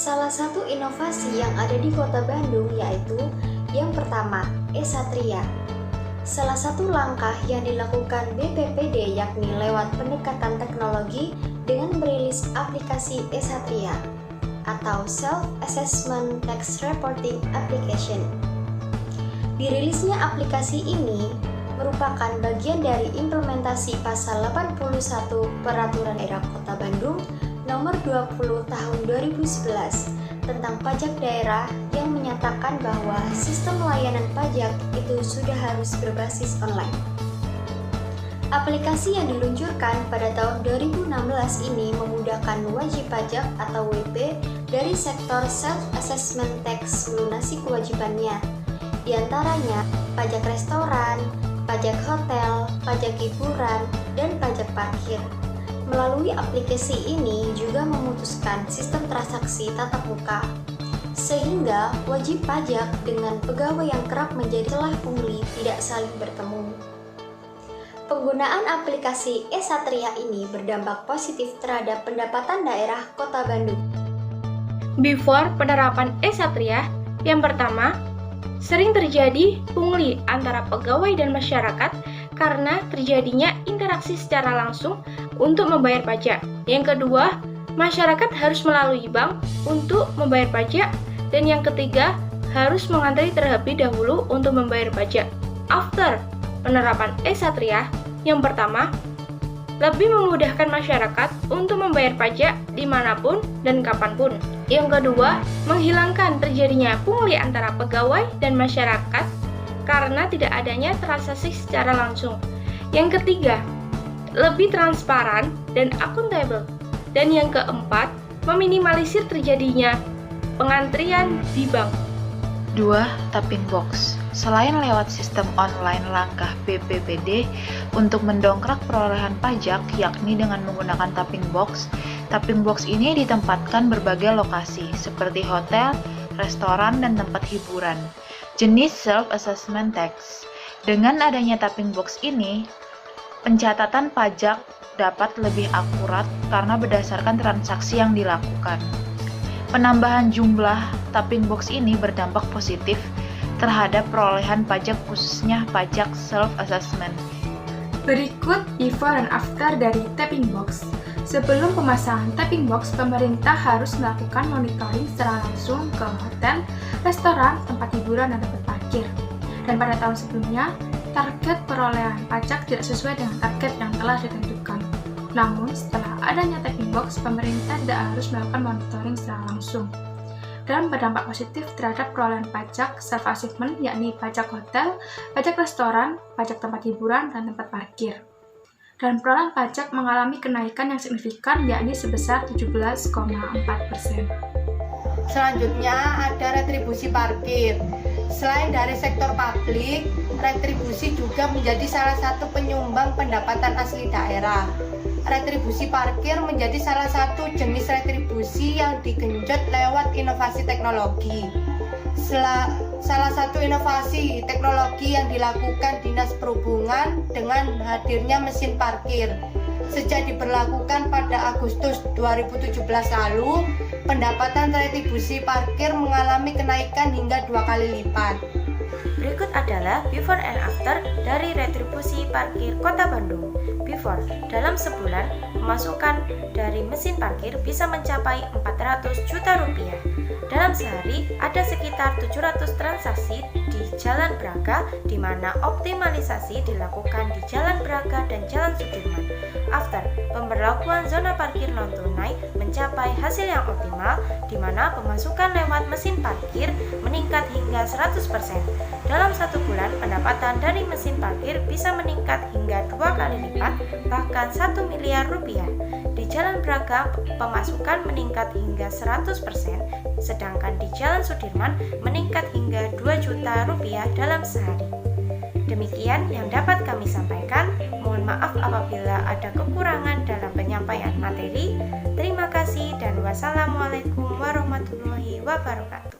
Salah satu inovasi yang ada di Kota Bandung yaitu yang pertama, eSatria. Salah satu langkah yang dilakukan BPPD yakni lewat pendekatan teknologi dengan merilis aplikasi eSatria atau Self-Assessment Tax Reporting Application. Dirilisnya aplikasi ini merupakan bagian dari implementasi pasal 81 Peraturan Daerah Kota Bandung Nomor 20 Tahun 2011 tentang pajak daerah yang menyatakan bahwa sistem layanan pajak itu sudah harus berbasis online. Aplikasi yang diluncurkan pada tahun 2016 ini memudahkan wajib pajak atau WP dari sektor self-assessment tax melunasi kewajibannya, di antaranya pajak restoran, pajak hotel, pajak hiburan, dan pajak parkir. Melalui aplikasi ini juga memutuskan sistem transaksi tatap muka, sehingga wajib pajak dengan pegawai yang kerap menjadi celah pungli tidak saling bertemu. Penggunaan aplikasi eSatria ini berdampak positif terhadap pendapatan daerah Kota Bandung. Before penerapan eSatria, yang pertama, sering terjadi pungli antara pegawai dan masyarakat karena terjadinya interaksi secara langsung untuk membayar pajak. Yang kedua, masyarakat harus melalui bank untuk membayar pajak. Dan yang ketiga, harus mengantri terlebih dahulu untuk membayar pajak. After penerapan eSatria, yang pertama, lebih memudahkan masyarakat untuk membayar pajak dimanapun dan kapanpun. Yang kedua, menghilangkan terjadinya pungli antara pegawai dan masyarakat karena tidak adanya transaksi secara langsung. Yang ketiga, lebih transparan dan akuntabel. Dan yang keempat, meminimalisir terjadinya pengantrian di bank. 2. Tapping box. Selain lewat sistem online langkah BPPD untuk mendongkrak perolehan pajak yakni dengan menggunakan tapping box ini ditempatkan berbagai lokasi seperti hotel, restoran, dan tempat hiburan. Jenis self-assessment tax. Dengan adanya tapping box ini, pencatatan pajak dapat lebih akurat karena berdasarkan transaksi yang dilakukan. Penambahan jumlah tapping box ini berdampak positif terhadap perolehan pajak khususnya pajak self-assessment. Berikut before dan after dari tapping box. Sebelum pemasangan tapping box, pemerintah harus melakukan monitoring secara langsung ke hotel, restoran, tempat hiburan, dan tempat parkir. Dan pada tahun sebelumnya, target perolehan pajak tidak sesuai dengan target yang telah ditentukan. Namun, setelah adanya tapping box, pemerintah tidak harus melakukan monitoring secara langsung. Dan berdampak positif terhadap perolehan pajak self-assessment, yakni pajak hotel, pajak restoran, pajak tempat hiburan, dan tempat parkir. Dan perolehan pajak mengalami kenaikan yang signifikan, yakni sebesar 17,4%. Selanjutnya ada retribusi parkir. Selain dari sektor publik, retribusi juga menjadi salah satu penyumbang pendapatan asli daerah. Retribusi parkir menjadi salah satu jenis retribusi yang digenjot lewat inovasi teknologi. Salah satu inovasi teknologi yang dilakukan Dinas Perhubungan dengan hadirnya mesin parkir. Sejak diberlakukan pada Agustus 2017 lalu, pendapatan retribusi parkir mengalami kenaikan hingga 2 kali lipat. Berikut adalah before and after dari retribusi parkir Kota Bandung. Before, dalam sebulan, pemasukan dari mesin parkir bisa mencapai 400 juta rupiah. Dalam sehari, ada sekitar 700 transaksi di Jalan Braga, di mana optimalisasi dilakukan di Jalan Braga dan Jalan Sudirman. After, pemberlakuan zona parkir non-tunai mencapai hasil yang optimal, di mana pemasukan lewat mesin parkir meningkat hingga 100%. Dalam satu bulan, pendapatan dari mesin parkir bisa meningkat hingga 2 kali lipat, bahkan 1 miliar rupiah. Di Jalan Braga, pemasukan meningkat hingga 100%, sedangkan di Jalan Sudirman meningkat hingga 2 juta rupiah dalam sehari. Demikian yang dapat kami sampaikan. Mohon maaf apabila ada kekurangan dalam penyampaian materi. Terima kasih dan wassalamualaikum warahmatullahi wabarakatuh.